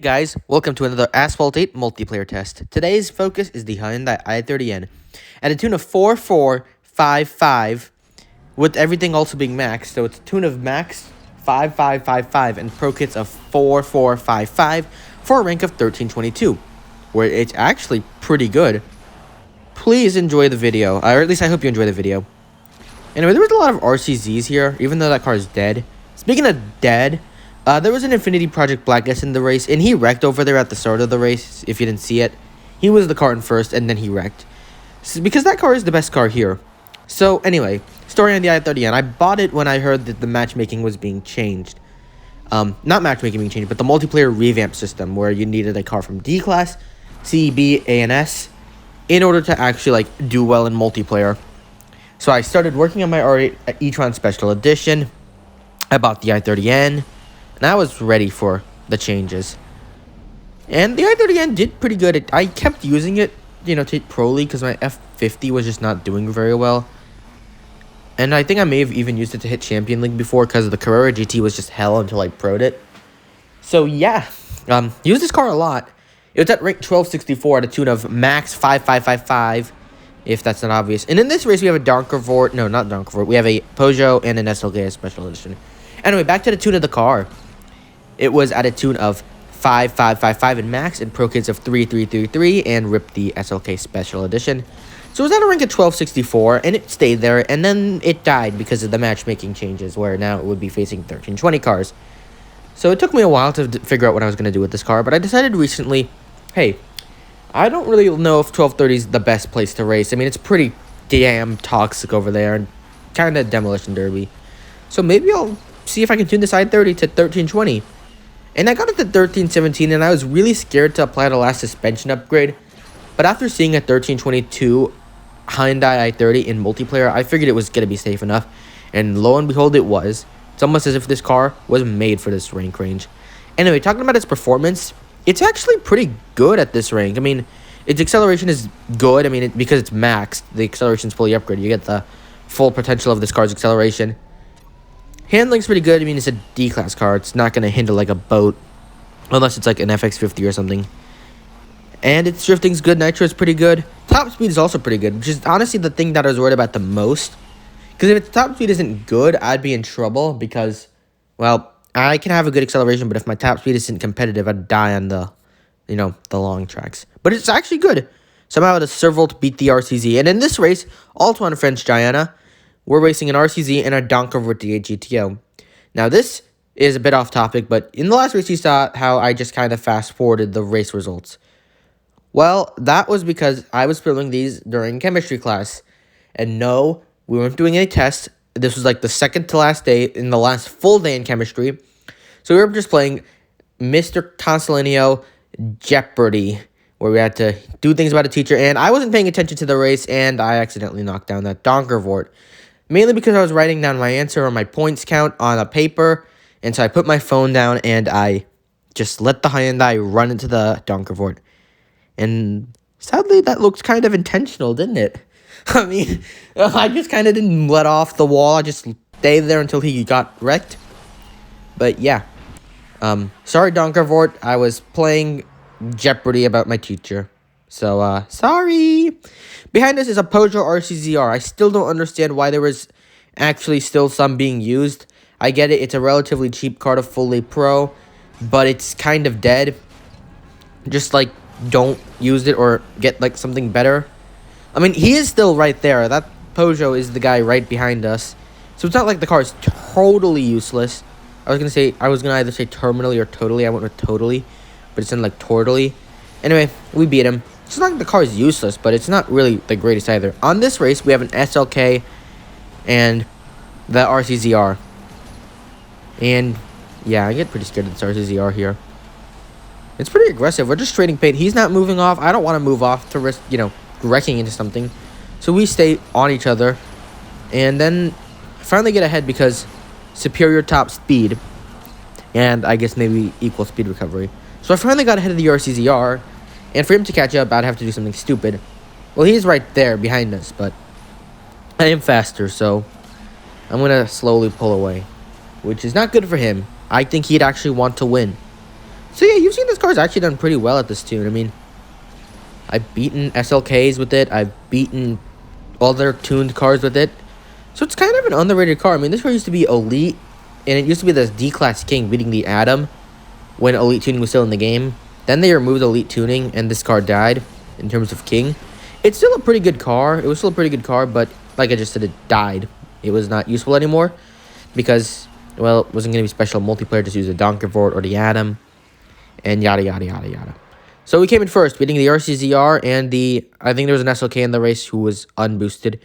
Guys, welcome to another Asphalt 8 multiplayer test. Today's focus is the Hyundai i30N at a tune of 4455 with everything also being maxed. So it's a tune of max 5555 and pro kits of 4455 for a rank of 1322, where it's actually pretty good. Please enjoy the video, or at least I hope you enjoy the video. Anyway, there was a lot of RCZs here, even though that car is dead. Speaking of dead, there was an Infinity Project Black S in the race, and he wrecked over there at the start of the race, if you didn't see it. He was the car in first, and then he wrecked. Because that car is the best car here. So, anyway, story on the i30N. I bought it when I heard that the matchmaking was being changed. Not matchmaking being changed, but the multiplayer revamp system, where you needed a car from D-Class, C, B, A, and S, in order to actually, do well in multiplayer. So I started working on my R8 e-tron Special Edition. I bought the i30N. And I was ready for the changes. And the i30N did pretty good. I kept using it, to Pro League because my F50 was just not doing very well. And I think I may have even used it to hit Champion League before because the Carrera GT was just hell until I pro'd it. So yeah, used this car a lot. It was at rank 1264 at a tune of max 5555, if that's not obvious. And in this race, we have a Donkervoort. No, not Donkervoort. We have a Peugeot and an SLK Special Edition. Anyway, back to the tune of the car. It was at a tune of 5555 in max and pro kits of 3333 and ripped the SLK Special Edition. So it was at a rank of 1264 and it stayed there, and then it died because of the matchmaking changes where now it would be facing 1320 cars. So it took me a while to figure out what I was going to do with this car, but I decided recently, hey, I don't really know if 1230 is the best place to race. I mean, it's pretty damn toxic over there and kind of demolition derby. So maybe I'll see if I can tune this i30 to 1320. And I got it to 1317, and I was really scared to apply the last suspension upgrade. But after seeing a 1322 Hyundai i30 in multiplayer, I figured it was going to be safe enough. And lo and behold, it was. It's almost as if this car was made for this rank range. Anyway, talking about its performance, it's actually pretty good at this rank. I mean, its acceleration is good. I mean, because it's maxed, the acceleration is fully upgraded. You get the full potential of this car's acceleration. Handling's pretty good. I mean, it's a D-Class car. It's not going to hinder like a boat. Unless it's like an FX50 or something. And its drifting's good. Nitro is pretty good. Top speed is also pretty good, which is honestly the thing that I was worried about the most. Because if its top speed isn't good, I'd be in trouble. Because, well, I can have a good acceleration, but if my top speed isn't competitive, I'd die on the, the long tracks. But it's actually good. Somehow the Servolt beat the RCZ. And in this race, also on French Guiana, we're racing an RCZ and a Donkervoort D8 GTO. Now, this is a bit off topic, but in the last race, you saw how I just kind of fast-forwarded the race results. Well, that was because I was filming these during chemistry class. And no, we weren't doing any tests. This was like the second to last day in the last full day in chemistry. So we were just playing Mr. Consolenio Jeopardy, where we had to do things about a teacher. And I wasn't paying attention to the race, and I accidentally knocked down that Donkervoort. Mainly because I was writing down my answer or my points count on a paper. And so I put my phone down and I just let the Hyundai run into the Donkervoort. And sadly, that looked kind of intentional, didn't it? I mean, I just kind of didn't let off the wall. I just stayed there until he got wrecked. But yeah. Sorry, Donkervoort. I was playing Jeopardy about my teacher. So, sorry. Behind us is a Peugeot RCZR. I still don't understand why there was actually still some being used. I get it. It's a relatively cheap car to fully pro, but it's kind of dead. Just, don't use it or get, something better. I mean, he is still right there. That Peugeot is the guy right behind us. So it's not like the car is totally useless. I was going to either say terminally or totally. I went with totally, but it's in, totally. Anyway, we beat him. It's not like the car is useless, but it's not really the greatest either. On this race, we have an SLK and the RCZR. And, yeah, I get pretty scared of this RCZR here. It's pretty aggressive. We're just trading paint. He's not moving off. I don't want to move off to risk, wrecking into something. So we stay on each other. And then finally get ahead because superior top speed. And I guess maybe equal speed recovery. So I finally got ahead of the RCZR. And for him to catch up, I'd have to do something stupid. Well, he's right there behind us, but I am faster, so I'm going to slowly pull away, which is not good for him. I think he'd actually want to win. So yeah, you've seen this car's actually done pretty well at this tune. I mean, I've beaten SLKs with it. I've beaten other tuned cars with it. So it's kind of an underrated car. I mean, this car used to be elite, and it used to be this D-Class King beating the Atom when elite tuning was still in the game. Then they removed elite tuning, and this car died in terms of King. It's still a pretty good car. It was still a pretty good car, but like I just said, it died. It was not useful anymore because, well, it wasn't going to be special multiplayer. Just use the Donkervoort or the Atom, and yada, yada, yada, yada. So we came in first, beating the RCZR and I think there was an SLK in the race who was unboosted.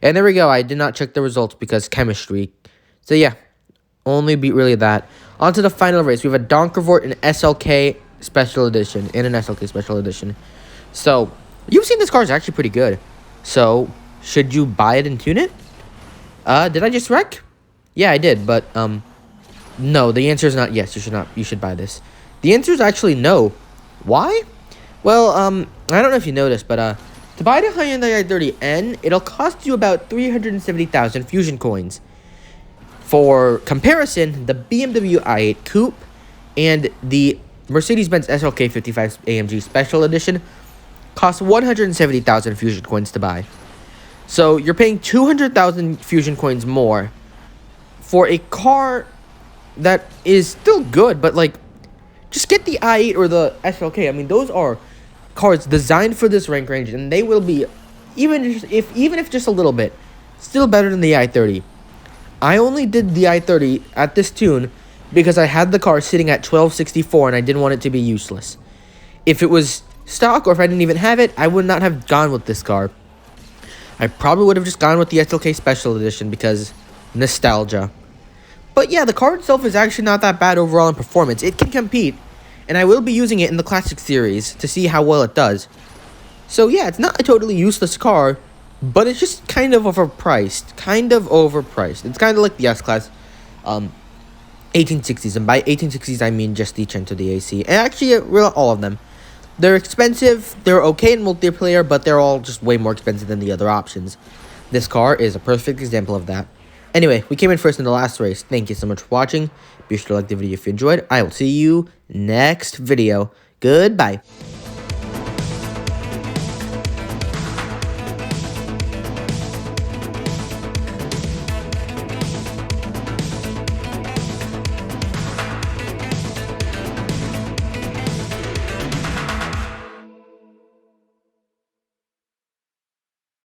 And there we go. I did not check the results because chemistry. So yeah, only beat really that. On to the final race. We have a Donkervoort and SLK Special Edition and an SLK Special Edition. So you've seen this car is actually pretty good. So should you buy it and tune it? Did I just wreck? Yeah, I did, but no, the answer is not yes. You should not. You should buy this. The answer is actually no. Why? Well, I don't know if you noticed, but to buy the Hyundai i30N, it'll cost you about 370,000 Fusion coins. For comparison, the BMW i8 Coupe and the Mercedes-Benz SLK 55 AMG Special Edition cost 170,000 Fusion coins to buy. So you're paying 200,000 Fusion coins more for a car that is still good, but like, just get the i8 or the SLK. I mean, those are cars designed for this rank range, and they will be, even if just a little bit, still better than the i30. I only did the i30 at this tune because I had the car sitting at 1264 and I didn't want it to be useless. If it was stock or if I didn't even have it, I would not have gone with this car. I probably would have just gone with the SLK Special Edition because nostalgia. But yeah, the car itself is actually not that bad overall in performance. It can compete, and I will be using it in the Classic Series to see how well it does. So yeah, it's not a totally useless car, but it's just kind of overpriced. It's kind of like the S-Class 1860s, and by 1860s I mean just the Cento DAC. And actually, really all of them. They're expensive, they're okay in multiplayer, but they're all just way more expensive than the other options. This car is a perfect example of that. Anyway, we came in first in the last race. Thank you so much for watching. Be sure to like the video if you enjoyed. I will see you next video. Goodbye.